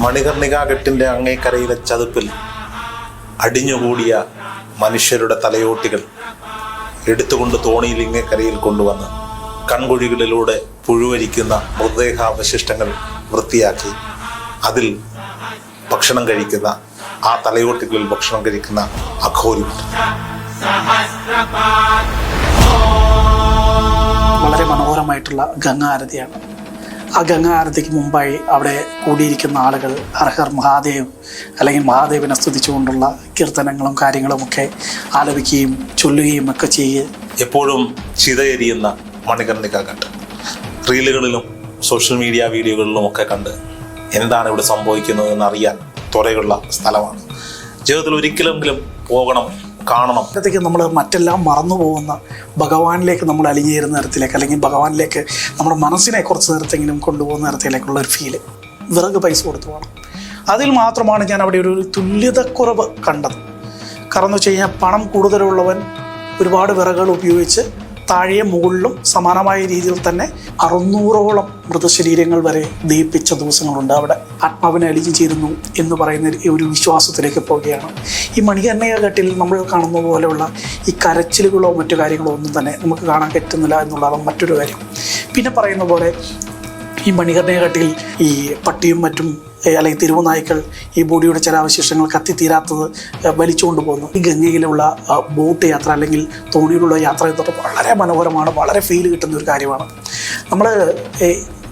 മണികർണികാഘട്ടിൻ്റെ അങ്ങേക്കരയിലെ ചതുപ്പിൽ അടിഞ്ഞുകൂടിയ മനുഷ്യരുടെ തലയോട്ടികൾ എടുത്തുകൊണ്ട് തോണിയിൽ ഇങ്ങേക്കരയിൽ കൊണ്ടുവന്ന് കൺകുഴികളിലൂടെ പുഴുവരിക്കുന്ന മൃതദേഹാവശിഷ്ടങ്ങൾ വൃത്തിയാക്കി അതിൽ ഭക്ഷണം കഴിക്കുന്ന ആ തലയോട്ടികളിൽ ഭക്ഷണം കഴിക്കുന്ന അഘോരിമാർ. വളരെ മനോഹരമായിട്ടുള്ള ഗംഗാ ആരതിയാണ്. ആ ഗംഗാ ആരതിക്ക് മുമ്പായി അവിടെ കൂടിയിരിക്കുന്ന ആളുകൾ ഹർ മഹാദേവ് അല്ലെങ്കിൽ മഹാദേവനെ സ്തുതിച്ചുകൊണ്ടുള്ള കീർത്തനങ്ങളും കാര്യങ്ങളുമൊക്കെ ആലപിക്കുകയും ചൊല്ലുകയും ഒക്കെ ചെയ്യുക. എപ്പോഴും ചിതയെരിയുന്ന മണികർണികാഘട്ട് റീലുകളിലും സോഷ്യൽ മീഡിയ വീഡിയോകളിലും ഒക്കെ കണ്ട് എന്താണ് ഇവിടെ സംഭവിക്കുന്നത് എന്നറിയാൻ ത്വരയുള്ള സ്ഥലമാണ്. ജീവിതത്തിൽ ഒരിക്കലെങ്കിലും പോകണം, കാണണം. അപ്പോഴത്തേക്ക് നമ്മൾ മറ്റെല്ലാം മറന്നു പോകുന്ന ഭഗവാനിലേക്ക് നമ്മൾ അലിഞ്ഞേരുന്ന തരത്തിലേക്ക്, അല്ലെങ്കിൽ ഭഗവാനിലേക്ക് നമ്മുടെ മനസ്സിനെ കുറച്ച് നേരത്തെങ്കിലും കൊണ്ടുപോകുന്ന തരത്തിലേക്കുള്ള ഒരു ഫീല്. വിറക് പൈസ കൊടുത്തു പോകണം. അതിൽ മാത്രമാണ് ഞാൻ അവിടെ ഒരു തുല്യതക്കുറവ് കണ്ടത്. കാരണം എന്ന് വെച്ച് കഴിഞ്ഞാൽ പണം കൂടുതലുള്ളവൻ ഒരുപാട് വിറകുകൾ ഉപയോഗിച്ച് താഴെയും മുകളിലും സമാനമായ രീതിയിൽ തന്നെ 600ഓളം മൃതശരീരങ്ങൾ വരെ ദഹിപ്പിച്ച ദിവസങ്ങളുണ്ട്. അവിടെ ആത്മാവിനെ അലിഞ്ഞു ചേരുന്നു എന്ന് പറയുന്ന ഒരു വിശ്വാസത്തിലേക്ക് പോവുകയാണ്. ഈ മണികർണികാഘട്ടിൽ നമ്മൾ കാണുന്ന പോലെയുള്ള ഈ കരച്ചിലുകളോ മറ്റു കാര്യങ്ങളോ ഒന്നും തന്നെ നമുക്ക് കാണാൻ പറ്റുന്നില്ല എന്നുള്ളതാണ് മറ്റൊരു കാര്യം. പിന്നെ പറയുന്ന പോലെ ഈ മണികർണികാഘട്ടിൽ ഈ പട്ടിയും മറ്റും അല്ലെങ്കിൽ തെരുവ് നായ്ക്കൾ ഈ ബോഡിയുടെ ചില അവശിഷ്ടങ്ങൾ കത്തിത്തീരാത്തത് വലിച്ചുകൊണ്ട് പോകുന്നു. ഈ ഗംഗയിലുള്ള ബോട്ട് യാത്ര അല്ലെങ്കിൽ തോണിയിലുള്ള യാത്ര എന്നൊക്കെ വളരെ മനോഹരമാണ്, വളരെ ഫീൽ കിട്ടുന്ന ഒരു കാര്യമാണ്. നമ്മൾ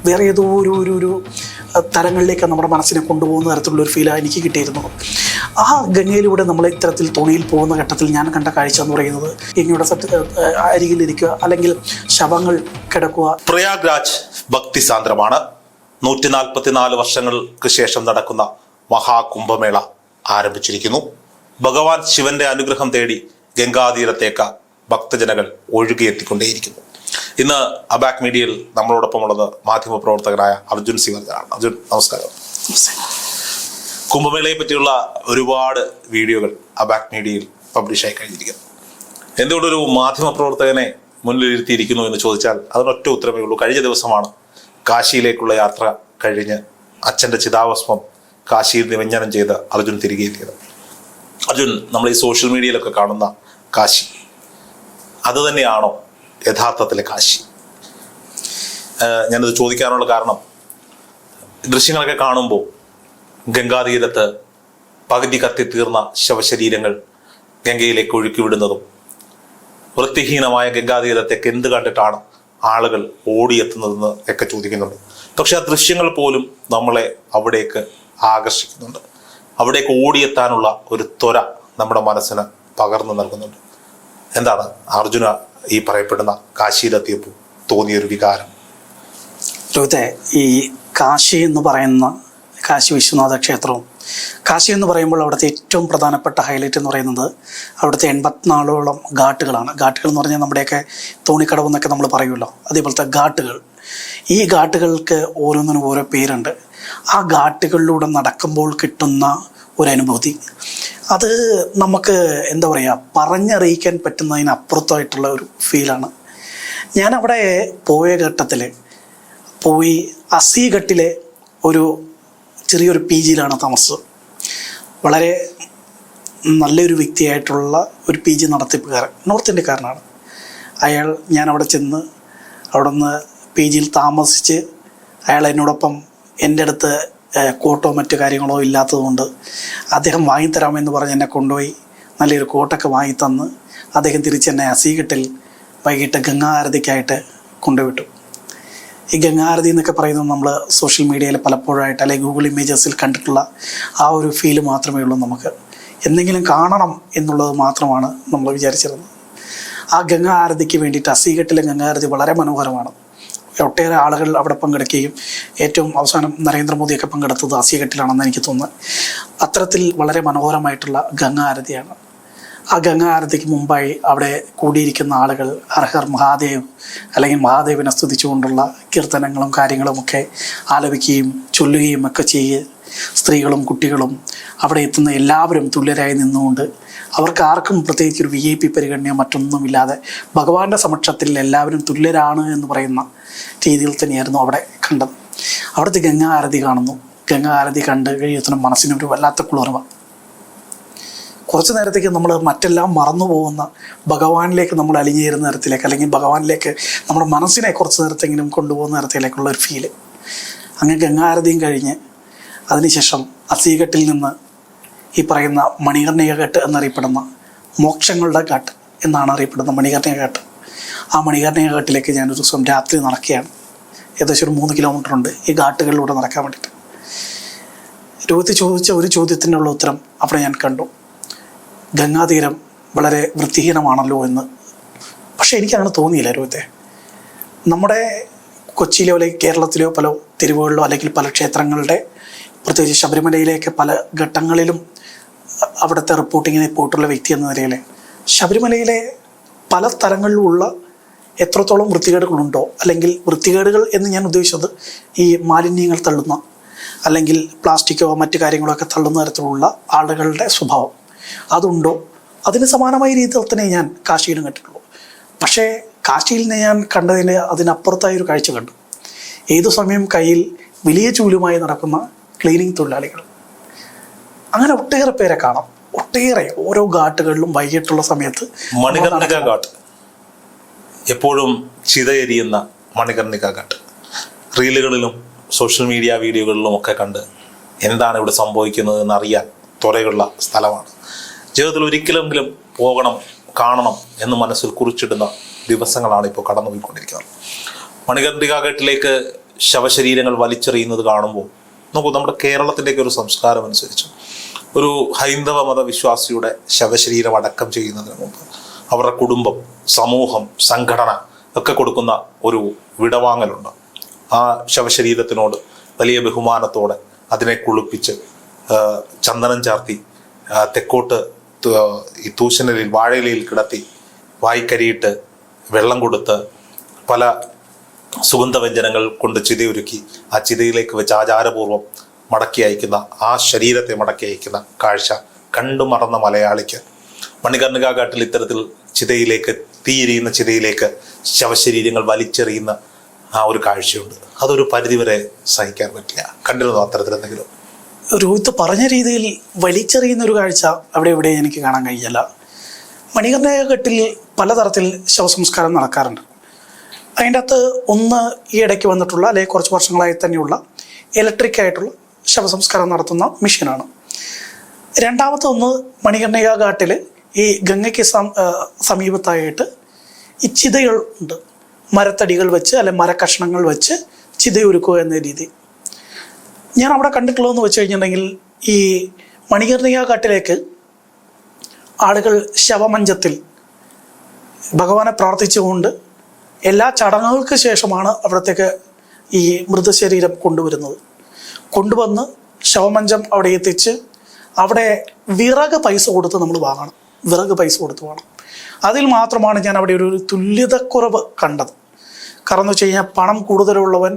വേറെ ഏതോ ഒരു തലങ്ങളിലേക്ക് നമ്മുടെ മനസ്സിനെ കൊണ്ടുപോകുന്ന തരത്തിലുള്ളൊരു ഫീലാണ് എനിക്ക് കിട്ടിയിരുന്നത്. ആ ഗംഗയിലൂടെ നമ്മൾ ഇത്തരത്തിൽ തോണിയിൽ പോകുന്ന ഘട്ടത്തിൽ ഞാൻ കണ്ട കാഴ്ച എന്ന് പറയുന്നത് ഗംഗയുടെ അരികിലിരിക്കുക അല്ലെങ്കിൽ ശവങ്ങൾ കിടക്കുക. പ്രയാഗ്രാജ് ഭക്തിസാന്ദ്രമാണ്. 144 വർഷങ്ങൾക്ക് ശേഷം നടക്കുന്ന മഹാകുംഭമേള ആരംഭിച്ചിരിക്കുന്നു. ഭഗവാൻ ശിവന്റെ അനുഗ്രഹം തേടി ഗംഗാതീരത്തേക്ക് ഭക്തജനങ്ങൾ ഒഴുകിയെത്തിക്കൊണ്ടേയിരിക്കുന്നു. ഇന്ന് അബാക് മീഡിയയിൽ നമ്മളോടൊപ്പമുള്ളത് മാധ്യമപ്രവർത്തകനായ അർജുൻ സി വർദ്ധനാണ്. അർജുൻ, നമസ്കാരം. കുംഭമേളയെ പറ്റിയുള്ള ഒരുപാട് വീഡിയോകൾ അബാക് മീഡിയയിൽ പബ്ലിഷ് ആയി കഴിഞ്ഞിരിക്കുന്നു. എന്തുകൊണ്ടൊരു മാധ്യമപ്രവർത്തകനെ മുന്നിലിരുത്തിയിരിക്കുന്നു എന്ന് ചോദിച്ചാൽ അതിനൊറ്റ ഉത്തരമേ ഉള്ളൂ. കഴിഞ്ഞ ദിവസമാണ് കാശിയിലേക്കുള്ള യാത്ര കഴിഞ്ഞ് അച്ഛൻ്റെ ചിതാഭസ്മം കാശിയിൽ നിമഞ്ജനം ചെയ്ത് അർജുൻ തിരികെ എത്തിയത്. അർജുൻ, നമ്മൾ ഈ സോഷ്യൽ മീഡിയയിലൊക്കെ കാണുന്ന കാശി അത് തന്നെയാണോ യഥാർത്ഥത്തിലെ കാശി? ഞാനത് ചോദിക്കാനുള്ള കാരണം, ദൃശ്യങ്ങളൊക്കെ കാണുമ്പോൾ ഗംഗാതീരത്ത് പകുതി കത്തിത്തീർന്ന ശവശരീരങ്ങൾ ഗംഗയിലേക്ക് ഒഴുക്കി വിടുന്നതും വൃത്തിഹീനമായ ഗംഗാതീരത്തേക്ക് എന്ത് കണ്ടിട്ടാണ് ആളുകൾ ഓടിയെത്തുന്നതെന്ന് ഒക്കെ ചോദിക്കുന്നുണ്ട്. പക്ഷെ ആ ദൃശ്യങ്ങൾ പോലും നമ്മളെ അവിടേക്ക് ആകർഷിക്കുന്നുണ്ട്. അവിടേക്ക് ഓടിയെത്താനുള്ള ഒരു ത്വര നമ്മുടെ മനസ്സിന് പകർന്നു നൽകുന്നുണ്ട്. എന്താണ് അർജുന ഈ പറയപ്പെടുന്ന കാശിയിലെത്തിയപ്പോൾ തോന്നിയൊരു വികാരം? ലോകത്തെ ഈ കാശി എന്ന് പറയുന്ന കാശി വിശ്വനാഥ ക്ഷേത്രവും, കാശി എന്ന് പറയുമ്പോൾ അവിടുത്തെ ഏറ്റവും പ്രധാനപ്പെട്ട ഹൈലൈറ്റ് എന്ന് പറയുന്നത് അവിടുത്തെ 84ഓളം ഘാട്ടുകളാണ്. ഘാട്ടുകൾ എന്ന് പറഞ്ഞാൽ നമ്മുടെയൊക്കെ തോണിക്കടവ് എന്നൊക്കെ നമ്മൾ പറയുമല്ലോ, അതേപോലത്തെ ഘാട്ടുകൾ. ഈ ഘാട്ടുകൾക്ക് ഓരോന്നിനും ഓരോ പേരുണ്ട്. ആ ഘാട്ടുകളിലൂടെ നടക്കുമ്പോൾ കിട്ടുന്ന ഒരനുഭൂതി, അത് നമുക്ക് എന്താ പറയുക, പറഞ്ഞറിയിക്കാൻ പറ്റുന്നതിനപ്പുറത്തായിട്ടുള്ള ഒരു ഫീലാണ്. ഞാൻ അവിടെ പോയ ഘട്ടത്തിൽ പോയി അസീഘട്ടിലെ ഒരു ചെറിയൊരു PGയിലാണ് താമസിച്ചത്. വളരെ നല്ലൊരു വ്യക്തിയായിട്ടുള്ള ഒരു PG നടത്തിപ്പുകാരൻ, നോർത്ത് ഇന്ത്യക്കാരനാണ് അയാൾ. ഞാൻ അവിടെ ചെന്ന് അവിടെ നിന്ന് PGയിൽ താമസിച്ച് അയാൾ എന്നോടൊപ്പം എൻ്റെ അടുത്ത് കോട്ടോ മറ്റു കാര്യങ്ങളോ ഇല്ലാത്തതുകൊണ്ട് അദ്ദേഹം വാങ്ങിത്തരാമെന്ന് പറഞ്ഞ് എന്നെ കൊണ്ടുപോയി നല്ലൊരു കോട്ടൊക്കെ വാങ്ങിത്തന്ന് അദ്ദേഹം തിരിച്ചെന്നെ അസീഘട്ടിൽ വൈകിട്ട് ഗംഗാ ആരതിക്കായിട്ട് കൊണ്ടുവിട്ടു. ഈ ഗംഗാ ആരതി എന്നൊക്കെ പറയുന്നത് നമ്മൾ സോഷ്യൽ മീഡിയയിൽ പലപ്പോഴായിട്ട് അല്ലെങ്കിൽ ഗൂഗിൾ ഇമേജസിൽ കണ്ടിട്ടുള്ള ആ ഒരു ഫീല് മാത്രമേ ഉള്ളൂ. നമുക്ക് എന്തെങ്കിലും കാണണം എന്നുള്ളത് മാത്രമാണ് നമ്മൾ വിചാരിച്ചിരുന്നത്. ആ ഗംഗാ ആരതിക്ക് വേണ്ടിയിട്ട് അസീഘട്ടിലെ ഗംഗാ ആരതി വളരെ മനോഹരമാണ്. ഒട്ടേറെ ആളുകൾ അവിടെ പങ്കെടുക്കുകയും ഏറ്റവും അവസാനം നരേന്ദ്രമോദിയൊക്കെ പങ്കെടുത്തത് അസീഘട്ടിലാണെന്ന് എനിക്ക് തോന്നുന്നത്. അത്തരത്തിൽ വളരെ മനോഹരമായിട്ടുള്ള ഗംഗാ ആരതിയാണ്. ആ ഗംഗാ ആരതിക്ക് മുമ്പായി അവിടെ കൂടിയിരിക്കുന്ന ആളുകൾ ഹർ മഹാദേവ് അല്ലെങ്കിൽ മഹാദേവനെ സ്തുതിച്ചുകൊണ്ടുള്ള കീർത്തനങ്ങളും കാര്യങ്ങളുമൊക്കെ ആലപിക്കുകയും ചൊല്ലുകയും ഒക്കെ ചെയ്യുക. സ്ത്രീകളും കുട്ടികളും അവിടെ എത്തുന്ന എല്ലാവരും തുല്യരായി നിന്നുകൊണ്ട് അവർക്ക് ആർക്കും പ്രത്യേകിച്ച് ഒരു VIP പരിഗണനയോ മറ്റൊന്നുമില്ലാതെ ഭഗവാന്റെ സമക്ഷത്തിൽ എല്ലാവരും തുല്യരാണ് എന്ന് പറയുന്ന രീതിയിൽ തന്നെയായിരുന്നു അവിടെ കണ്ടത്. അവിടുത്തെ ഗംഗാ ആരതി കാണുന്നു. ഗംഗാരതി കണ്ട് കഴിയുന്ന മനസ്സിനൊരു വല്ലാത്ത കുളിർമ. കുറച്ച് നേരത്തേക്ക് നമ്മൾ മറ്റെല്ലാം മറന്നു പോകുന്ന ഭഗവാനിലേക്ക് നമ്മൾ അലിഞ്ഞേരുന്ന നേരത്തിലേക്ക്, അല്ലെങ്കിൽ ഭഗവാനിലേക്ക് നമ്മുടെ മനസ്സിനെ കുറച്ച് നേരത്തെങ്കിലും കൊണ്ടുപോകുന്ന നേരത്തിലേക്കുള്ള ഒരു ഫീല്. അങ്ങനെ ഗംഗാരതിയും കഴിഞ്ഞ് അതിനുശേഷം അസീഘട്ടിൽ നിന്ന് ഈ പറയുന്ന മണികർണിക ഘട്ട് എന്നറിയപ്പെടുന്ന മോക്ഷങ്ങളുടെ ഘട്ട് എന്നാണ് അറിയപ്പെടുന്ന മണികർണിക ഘട്ട്. ആ മണികർണിക ഘട്ടിലേക്ക് ഞാനൊരു ദിവസം രാത്രി നടക്കുകയാണ്. ഏകദേശം ഒരു 3 കിലോമീറ്റർ ഉണ്ട് ഈ ഘാട്ടുകളിലൂടെ നടക്കാൻ വേണ്ടിയിട്ട്. രോഹിത് ചോദിച്ച ഒരു ചോദ്യത്തിനുള്ള ഉത്തരം അവിടെ ഞാൻ കണ്ടു. ഗംഗാതീരം വളരെ വൃത്തിഹീനമാണല്ലോ എന്ന്. പക്ഷേ എനിക്കങ്ങനെ തോന്നിയില്ല രോഹിത്തെ. നമ്മുടെ കൊച്ചിയിലോ അല്ലെങ്കിൽ കേരളത്തിലോ പല തെരുവുകളിലോ അല്ലെങ്കിൽ പല ക്ഷേത്രങ്ങളുടെ, പ്രത്യേകിച്ച് ശബരിമലയിലേക്ക് പല ഘട്ടങ്ങളിലും അവിടുത്തെ റിപ്പോർട്ടിങ്ങിന് പോയിട്ടുള്ള വ്യക്തി എന്ന നിലയിൽ ശബരിമലയിലെ പല സ്ഥലങ്ങളിലുമുള്ള എത്രത്തോളം വൃത്തികേടുകളുണ്ടോ, അല്ലെങ്കിൽ വൃത്തികേടുകൾ എന്ന് ഞാൻ ഉദ്ദേശിച്ചത് ഈ മാലിന്യങ്ങൾ തള്ളുന്ന അല്ലെങ്കിൽ പ്ലാസ്റ്റിക്കോ മറ്റു കാര്യങ്ങളോ ഒക്കെ തള്ളുന്ന തരത്തിലുള്ള ആളുകളുടെ സ്വഭാവം അതുണ്ടോ, അതിന് സമാനമായ രീതിയിൽ തന്നെ ഞാൻ കാശിയിലും കണ്ടിട്ടുള്ളൂ. പക്ഷേ കാശിയിൽ നിന്ന് ഞാൻ കണ്ടതിന് അതിനപ്പുറത്തായൊരു കാഴ്ച കണ്ടു. ഏതു സമയം കയ്യിൽ വലിയ ചൂലുമായി നടക്കുന്ന ക്ലീനിങ് തൊഴിലാളികൾ. അങ്ങനെ ഒട്ടേറെ പേരെ കാണാം. ഒട്ടേറെ ഓരോ ഘാട്ടുകളിലും വൈകിട്ടുള്ള സമയത്ത് മണികർണിക ഘാട്ട്, എപ്പോഴും ചിതയെരിയുന്ന മണികർണിക ഘാട്ട് റീലുകളിലും സോഷ്യൽ മീഡിയ വീഡിയോകളിലും ഒക്കെ കണ്ട് എന്താണ് ഇവിടെ സംഭവിക്കുന്നത് എന്നറിയാൻ ത്വരയുള്ള സ്ഥലമാണ്. ജീവിതത്തിൽ ഒരിക്കലെങ്കിലും പോകണം, കാണണം എന്ന് മനസ്സിൽ കുറിച്ചിടുന്ന ദിവസങ്ങളാണ് ഇപ്പോൾ കടന്നുപോയിക്കൊണ്ടിരിക്കുന്നത്. മണികർണിക ഘട്ടിലേക്ക് ശവശരീരങ്ങൾ വലിച്ചെറിയുന്നത് കാണുമ്പോൾ നോക്കൂ, നമ്മുടെ കേരളത്തിൻ്റെയൊക്കെ ഒരു സംസ്കാരം അനുസരിച്ച് ഒരു ഹൈന്ദവ മതവിശ്വാസിയുടെ ശവശരീരം അടക്കം ചെയ്യുന്നതിന് മുമ്പ് അവരുടെ കുടുംബം, സമൂഹം, സംഘടന ഒക്കെ കൊടുക്കുന്ന ഒരു വിടവാങ്ങലുണ്ട്. ആ ശവശരീരത്തിനോട് വലിയ ബഹുമാനത്തോടെ അതിനെ കുളിപ്പിച്ച് ചന്ദനം ചാർത്തി തെക്കോട്ട് ഈ തൂശനിലയിൽ വാഴയിലയിൽ കിടത്തി വായിക്കരിയിട്ട് വെള്ളം കൊടുത്ത് പല സുഗന്ധവ്യഞ്ജനങ്ങൾ കൊണ്ട് ചിതയൊരുക്കി ആ ചിതയിലേക്ക് വെച്ച് ആചാരപൂർവ്വം മടക്കി അയക്കുന്ന, ആ ശരീരത്തെ മടക്കി അയക്കുന്ന കാഴ്ച കണ്ടു മറന്ന മലയാളിക്ക് മണികർണിക ഘാട്ടിൽ ഇത്തരത്തിൽ ചിതയിലേക്ക്, തീയെരിയുന്ന ചിതയിലേക്ക് ശവശരീരങ്ങൾ വലിച്ചെറിയുന്ന ആ ഒരു കാഴ്ചയുണ്ട്. അതൊരു പരിധിവരെ സഹിക്കാൻ പറ്റില്ല. കണ്ടിരുന്നു അത്തരത്തിൽ എന്തെങ്കിലും? രോഹിത് പറഞ്ഞ രീതിയിൽ വലിച്ചെറിയുന്ന ഒരു കാഴ്ച അവിടെ ഇവിടെ എനിക്ക് കാണാൻ കഴിയില്ല. മണികർണിക ഘട്ടിൽ പലതരത്തിൽ ശവസംസ്കാരം നടക്കാറുണ്ട്. അതിൻ്റെ അകത്ത് ഒന്ന് ഈ ഇടയ്ക്ക് വന്നിട്ടുള്ള, അല്ലെങ്കിൽ കുറച്ച് വർഷങ്ങളായി തന്നെയുള്ള ഇലക്ട്രിക് ആയിട്ടുള്ള ശവസംസ്കാരം നടത്തുന്ന മെഷീനാണ്. രണ്ടാമത്തെ ഒന്ന്, മണികർണിക ഘാട്ടിൽ ഈ ഗംഗയ്ക്ക് സമീപത്തായിട്ട് ഈ ചിതകൾ ഉണ്ട്. മരത്തടികൾ വെച്ച് അല്ലെങ്കിൽ മരക്കഷ്ണങ്ങൾ വെച്ച് ചിതയൊരുക്കുക എന്ന രീതി. ഞാൻ അവിടെ കണ്ടിട്ടുള്ളതെന്ന് വെച്ച് കഴിഞ്ഞിട്ടുണ്ടെങ്കിൽ, ഈ മണികർണിക ഘാട്ടിലേക്ക് ആളുകൾ ശവമഞ്ചത്തിൽ ഭഗവാനെ പ്രാർത്ഥിച്ചുകൊണ്ട് എല്ലാ ചടങ്ങുകൾക്ക് ശേഷമാണ് അവിടത്തേക്ക് ഈ മൃതശരീരം കൊണ്ടുവന്ന് ശവമഞ്ചം അവിടെ എത്തിച്ച് അവിടെ വിറക് പൈസ കൊടുത്ത് നമ്മൾ വാങ്ങണം. വിറക് പൈസ കൊടുത്ത് വേണം. അതിൽ മാത്രമാണ് ഞാൻ അവിടെ ഒരു തുല്യതക്കുറവ് കണ്ടത്. കാരണം എന്ന് വെച്ച് കഴിഞ്ഞാൽ, പണം കൂടുതലുള്ളവൻ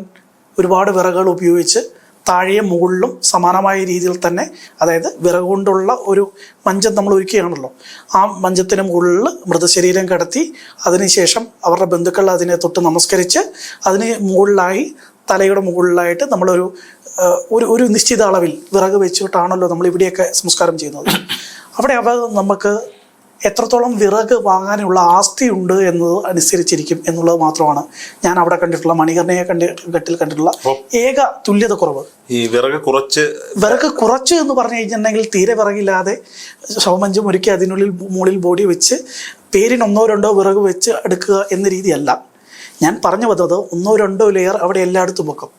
ഒരുപാട് വിറകുകൾ ഉപയോഗിച്ച് താഴെയും മുകളിലും സമാനമായ രീതിയിൽ തന്നെ, അതായത് വിറക് കൊണ്ടുള്ള ഒരു മഞ്ചം നമ്മൾ ഒരുക്കുകയാണല്ലോ, ആ മഞ്ചത്തിന് മുകളിൽ മൃതശരീരം കിടത്തി അതിനുശേഷം അവരുടെ ബന്ധുക്കൾ അതിനെ തൊട്ട് നമസ്കരിച്ച് അതിന് മുകളിലായി, തലയുടെ മുകളിലായിട്ട് നമ്മളൊരു ഒരു നിശ്ചിത അളവിൽ വിറക് വെച്ചിട്ടാണല്ലോ നമ്മൾ ഇവിടെയൊക്കെ സംസ്കാരം ചെയ്യുന്നത്. അവിടെ നമുക്ക് എത്രത്തോളം വിറക് വാങ്ങാനുള്ള ആസ്തി ഉണ്ട് എന്നത് അനുസരിച്ചിരിക്കും എന്നുള്ളത് മാത്രമാണ് ഞാൻ അവിടെ കണ്ടിട്ടുള്ള മണികർണിക ഘട്ടിൽ കണ്ടിട്ടുള്ള ഏക തുല്യത കുറവ്. ഈ വിറക് കുറച്ച് എന്ന് പറഞ്ഞു കഴിഞ്ഞിട്ടുണ്ടെങ്കിൽ, തീരെ വിറകില്ലാതെ ശവമഞ്ചം ഒരുക്കി അതിനുള്ളിൽ മുകളിൽ ബോഡി വെച്ച് പേരിന് 1-2 വിറക് വെച്ച് എടുക്കുക എന്ന രീതിയല്ല ഞാൻ പറഞ്ഞു വന്നത്. 1-2 ലെയർ അവിടെ എല്ലായിടത്തും വെക്കും.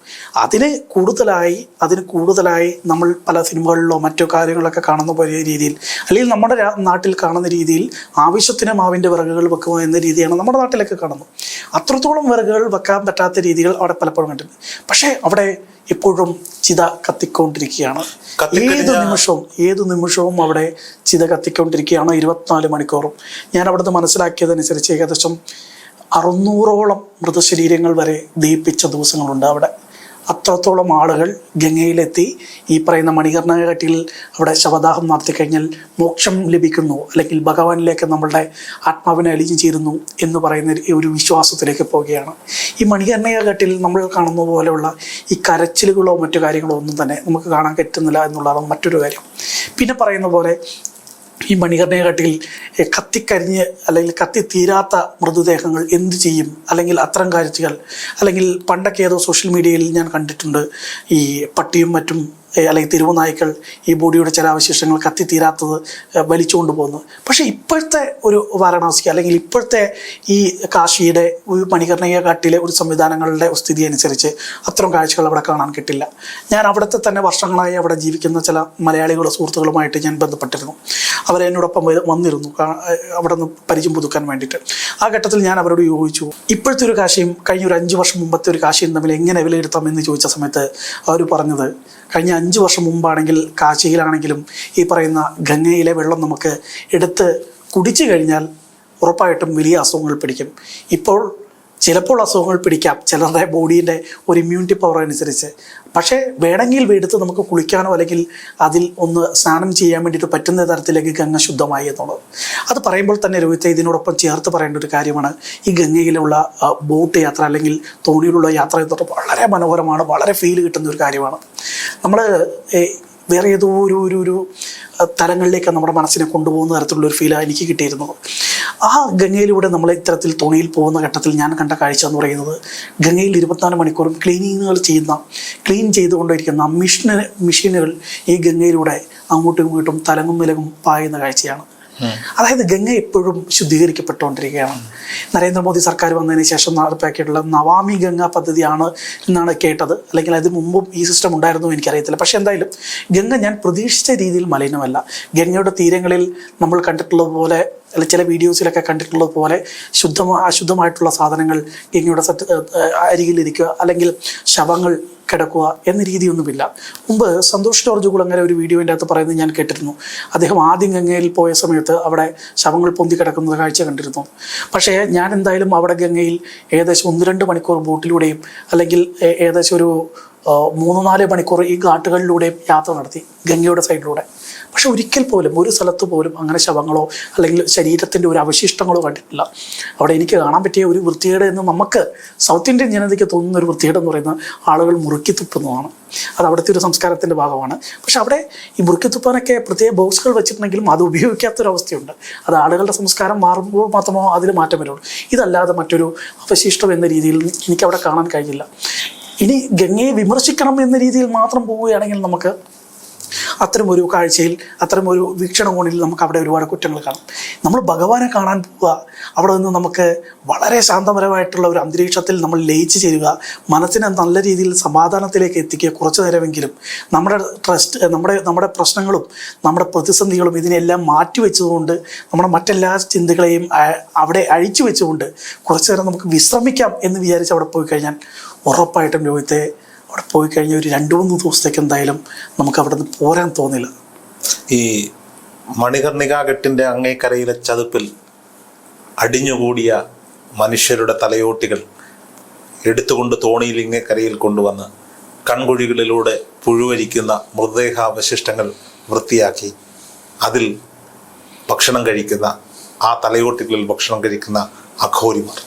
അതിന് കൂടുതലായി നമ്മൾ പല സിനിമകളിലോ മറ്റോ കാര്യങ്ങളൊക്കെ കാണുന്ന പോലെ രീതിയിൽ, അല്ലെങ്കിൽ നമ്മുടെ നാട്ടിൽ കാണുന്ന രീതിയിൽ ആവശ്യത്തിന് മാവിൻ്റെ വിറകുകൾ വെക്കുക എന്ന രീതിയാണ് നമ്മുടെ നാട്ടിലൊക്കെ കാണുന്നത്. അത്രത്തോളം വിറകുകൾ വെക്കാൻ പറ്റാത്ത രീതികൾ അവിടെ പലപ്പോഴും കണ്ടിട്ടുണ്ട്. പക്ഷേ അവിടെ എപ്പോഴും ചിത കത്തിക്കൊണ്ടിരിക്കുകയാണ്. ഏതു നിമിഷവും അവിടെ ചിത കത്തിക്കൊണ്ടിരിക്കുകയാണ് 24 മണിക്കൂറും. ഞാൻ അവിടുന്ന് മനസ്സിലാക്കിയതനുസരിച്ച് ഏകദേശം 600ഓളം മൃതശരീരങ്ങൾ വരെ ദഹിപ്പിച്ച ദിവസങ്ങളുണ്ട് അവിടെ. അത്രത്തോളം ആളുകൾ ഗംഗയിലെത്തി ഈ പറയുന്ന മണികർണിക അവിടെ ശവദാഹം നടത്തി കഴിഞ്ഞാൽ മോക്ഷം ലഭിക്കുന്നു, അല്ലെങ്കിൽ ഭഗവാനിലേക്ക് നമ്മളുടെ ആത്മാവിനെ അലിഞ്ഞു ചേരുന്നു എന്ന് പറയുന്ന ഒരു വിശ്വാസത്തിലേക്ക് പോവുകയാണ്. ഈ മണികർണിക നമ്മൾ കാണുന്ന പോലെയുള്ള ഈ കരച്ചിലുകളോ മറ്റു കാര്യങ്ങളോ ഒന്നും തന്നെ നമുക്ക് കാണാൻ പറ്റുന്നില്ല എന്നുള്ളതാണ് മറ്റൊരു കാര്യം. പിന്നെ പറയുന്ന പോലെ ഈ മണികർണിക കത്തിക്കരിഞ്ഞ് അല്ലെങ്കിൽ കത്തിത്തീരാത്ത മൃതദേഹങ്ങൾ എന്തു ചെയ്യും, അല്ലെങ്കിൽ അത്തരം കാഴ്ചകൾ, അല്ലെങ്കിൽ പണ്ടൊക്കെ ഏതോ സോഷ്യൽ മീഡിയയിൽ ഞാൻ കണ്ടിട്ടുണ്ട് ഈ പട്ടിയും മറ്റും അല്ലെങ്കിൽ തെരുവുനായ്ക്കൾ ഈ ബോഡിയുടെ ചില അവശിഷ്ടങ്ങൾ കത്തിത്തീരാത്തത് വലിച്ചുകൊണ്ട് പോകുന്നു. പക്ഷേ ഇപ്പോഴത്തെ ഒരു വാരണാസി അല്ലെങ്കിൽ ഇപ്പോഴത്തെ ഈ കാശിയുടെ ഒരു മണികർണിക ഒരു സംവിധാനങ്ങളുടെ സ്ഥിതി അനുസരിച്ച് അത്തരം കാഴ്ചകൾ അവിടെ കാണാൻ കിട്ടില്ല. ഞാൻ അവിടുത്തെ തന്നെ വർഷങ്ങളായി അവിടെ ജീവിക്കുന്ന ചില മലയാളികളുടെ സുഹൃത്തുക്കളുമായിട്ട് ഞാൻ ബന്ധപ്പെട്ടിരുന്നു. അവരെന്നോടൊപ്പം വന്നിരുന്നു അവിടെ നിന്ന് പരിചയം പുതുക്കാൻ വേണ്ടിയിട്ട്. ആ ഘട്ടത്തിൽ ഞാൻ അവരോട് ചോദിച്ചു, ഇപ്പോഴത്തെ ഒരു കാശിയും കഴിഞ്ഞ ഒരു 5 വർഷം മുമ്പത്തെ ഒരു കാശിയും തമ്മിൽ എങ്ങനെ വിലയിരുത്താമെന്ന് ചോദിച്ച സമയത്ത് അവർ പറഞ്ഞത്, കഴിഞ്ഞ 5 വർഷം മുമ്പാണെങ്കിൽ കാശിയിലാണെങ്കിലും ഈ പറയുന്ന ഗംഗയിലെ വെള്ളം നമുക്ക് എടുത്ത് കുടിച്ചു കഴിഞ്ഞാൽ ഉറപ്പായിട്ടും വലിയ അസുഖങ്ങൾ പിടിക്കും. ഇപ്പോൾ ചിലപ്പോൾ അസുഖങ്ങൾ പിടിക്കാം ചിലരുടെ ബോഡീൻ്റെ ഒരു ഇമ്മ്യൂണിറ്റി പവർ അനുസരിച്ച്. പക്ഷേ വേണമെങ്കിൽ എടുത്ത് നമുക്ക് കുളിക്കാനോ അല്ലെങ്കിൽ അതിൽ ഒന്ന് സ്നാനം ചെയ്യാൻ വേണ്ടിയിട്ട് പറ്റുന്ന തരത്തിലേക്ക് ഗംഗ ശുദ്ധമായി എന്നുള്ളത്. അത് പറയുമ്പോൾ തന്നെ രോഹിത്തെ ഇതിനോടൊപ്പം ചേർത്ത് പറയേണ്ട ഒരു കാര്യമാണ്, ഈ ഗംഗയിലുള്ള ബോട്ട് യാത്ര അല്ലെങ്കിൽ തോണിയിലുള്ള യാത്ര എന്നത് വളരെ മനോഹരമാണ്, വളരെ ഫീൽ കിട്ടുന്ന ഒരു കാര്യമാണ്. നമ്മൾ വേറെ ഏതോ ഒരു തലങ്ങളിലേക്ക് നമ്മുടെ മനസ്സിനെ കൊണ്ടുപോകുന്ന തരത്തിലുള്ളൊരു ഫീലാണ് എനിക്ക് കിട്ടിയിരുന്നത്. ആ ഗംഗയിലൂടെ നമ്മൾ ഇത്തരത്തിൽ തോണിയിൽ പോകുന്ന ഘട്ടത്തിൽ ഞാൻ കണ്ട കാഴ്ച എന്ന് പറയുന്നത്, ഗംഗയിൽ 24 മണിക്കൂറും ക്ലീൻ ചെയ്തുകൊണ്ടിരിക്കുന്ന മെഷീനുകൾ ഈ ഗംഗയിലൂടെ അങ്ങോട്ടും ഇങ്ങോട്ടും തലങ്ങും വിലങ്ങും പായുന്ന കാഴ്ചയാണ്. അതായത് ഗംഗ എപ്പോഴും ശുദ്ധീകരിക്കപ്പെട്ടുകൊണ്ടിരിക്കുകയാണ്. നരേന്ദ്രമോദി സർക്കാർ വന്നതിന് ശേഷം നടപ്പാക്കിയിട്ടുള്ള നവാമി ഗംഗ പദ്ധതിയാണ് എന്നാണ് കേട്ടത്, അല്ലെങ്കിൽ അതിന് മുമ്പും ഈ സിസ്റ്റം ഉണ്ടായിരുന്നു എനിക്കറിയത്തില്ല. പക്ഷെ എന്തായാലും ഗംഗ ഞാൻ പ്രതീക്ഷിച്ച രീതിയിൽ മലിനമല്ല. ഗംഗയുടെ തീരങ്ങളിൽ നമ്മൾ കണ്ടിട്ടുള്ളത് പോലെ, അല്ല ചില വീഡിയോസിലൊക്കെ കണ്ടിട്ടുള്ളത് പോലെ അശുദ്ധമായിട്ടുള്ള സാധനങ്ങൾ ഗംഗയുടെ അരികിലിരിക്കുക അല്ലെങ്കിൽ ശവങ്ങൾ കിടക്കുക എന്ന രീതിയൊന്നുമില്ല. മുമ്പ് സന്തോഷ് ജോർജ് കുളങ്ങര ഒരു വീഡിയോൻ്റെ അകത്ത് പറയുന്നത് ഞാൻ കേട്ടിരുന്നു. അദ്ദേഹം ആദ്യം ഗംഗയിൽ പോയ സമയത്ത് അവിടെ ശവങ്ങൾ പൊന്തി കിടക്കുന്നത് കാഴ്ച കണ്ടിരുന്നു. പക്ഷേ ഞാൻ എന്തായാലും അവിടെ ഗംഗയിൽ ഏകദേശം 1-2 മണിക്കൂർ ബോട്ടിലൂടെയും അല്ലെങ്കിൽ ഏകദേശം ഒരു 3-4 മണിക്കൂർ ഈ ഘാട്ടുകളിലൂടെയും യാത്ര നടത്തി ഗംഗയുടെ സൈഡിലൂടെ. പക്ഷെ ഒരിക്കൽ പോലും ഒരു സ്ഥലത്ത് പോലും അങ്ങനെ ശവങ്ങളോ അല്ലെങ്കിൽ ശരീരത്തിൻ്റെ ഒരു അവശിഷ്ടങ്ങളോ കണ്ടിട്ടില്ല. അവിടെ എനിക്ക് കാണാൻ പറ്റിയ ഒരു വൃത്തികേട് എന്ന് നമുക്ക് സൗത്ത് ഇന്ത്യൻ ജനതയ്ക്ക് തോന്നുന്ന ഒരു വൃത്തികേട് എന്ന് പറയുന്നത് ആളുകൾ മുറുക്കി തുപ്പുന്നതാണ്. അത് അവിടുത്തെ ഒരു സംസ്കാരത്തിൻ്റെ ഭാഗമാണ്. പക്ഷെ അവിടെ ഈ മുറുക്കി തുപ്പാനൊക്കെ പ്രത്യേക ബോക്സുകൾ വെച്ചിട്ടുണ്ടെങ്കിലും അത് ഉപയോഗിക്കാത്തൊരവസ്ഥയുണ്ട്. അത് ആളുകളുടെ സംസ്കാരം മാറുമ്പോൾ മാത്രമോ അതിൽ മാറ്റം വരുള്ളൂ. ഇതല്ലാതെ മറ്റൊരു അവശിഷ്ടം എന്ന രീതിയിൽ എനിക്കവിടെ കാണാൻ കഴിഞ്ഞില്ല. ഇനി ഗംഗയെ വിമർശിക്കണം എന്ന രീതിയിൽ മാത്രം പോവുകയാണെങ്കിൽ നമുക്ക് അത്തരമൊരു കാഴ്ചയിൽ അത്തരമൊരു വീക്ഷണകോണിൽ നമുക്ക് അവിടെ ഒരുപാട് കുറ്റങ്ങൾ കാണാം. നമ്മൾ ഭഗവാനെ കാണാൻ പോവുക, അവിടെ നിന്ന് നമുക്ക് വളരെ ശാന്തപരമായിട്ടുള്ള ഒരു അന്തരീക്ഷത്തിൽ നമ്മൾ ലയിച്ച് ചേരുക, മനസ്സിനെ നല്ല രീതിയിൽ സമാധാനത്തിലേക്ക് എത്തിക്കുക. കുറച്ചു നേരമെങ്കിലും നമ്മുടെ നമ്മുടെ പ്രശ്നങ്ങളും നമ്മുടെ പ്രതിസന്ധികളും ഇതിനെല്ലാം മാറ്റിവെച്ചുകൊണ്ട് നമ്മുടെ മറ്റെല്ലാ ചിന്തകളെയും അവിടെ അഴിച്ചു വെച്ചുകൊണ്ട് കുറച്ചു നേരം നമുക്ക് വിശ്രമിക്കാം എന്ന് വിചാരിച്ച് അവിടെ പോയി കഴിഞ്ഞാൽ ഉറപ്പായിട്ടും രോഹിത്തെ അവിടെ പോയി കഴിഞ്ഞ ഒരു 2-3 ദിവസത്തേക്ക് എന്തായാലും നമുക്ക് അവിടെ നിന്ന് പോരാൻ തോന്നില്ല. ഈ മണികർണികാഘട്ടിൻ്റെ അങ്ങേക്കരയിലെ ചതുപ്പിൽ അടിഞ്ഞുകൂടിയ മനുഷ്യരുടെ തലയോട്ടികൾ എടുത്തുകൊണ്ട് തോണിയിൽ ഇങ്ങേക്കരയിൽ കൊണ്ടുവന്ന് കൺകുഴികളിലൂടെ പുഴുവരിക്കുന്ന മൃതദേഹാവശിഷ്ടങ്ങൾ വൃത്തിയാക്കി അതിൽ ഭക്ഷണം കഴിക്കുന്ന, ആ തലയോട്ടികളിൽ ഭക്ഷണം കഴിക്കുന്ന അഘോരിമാർ.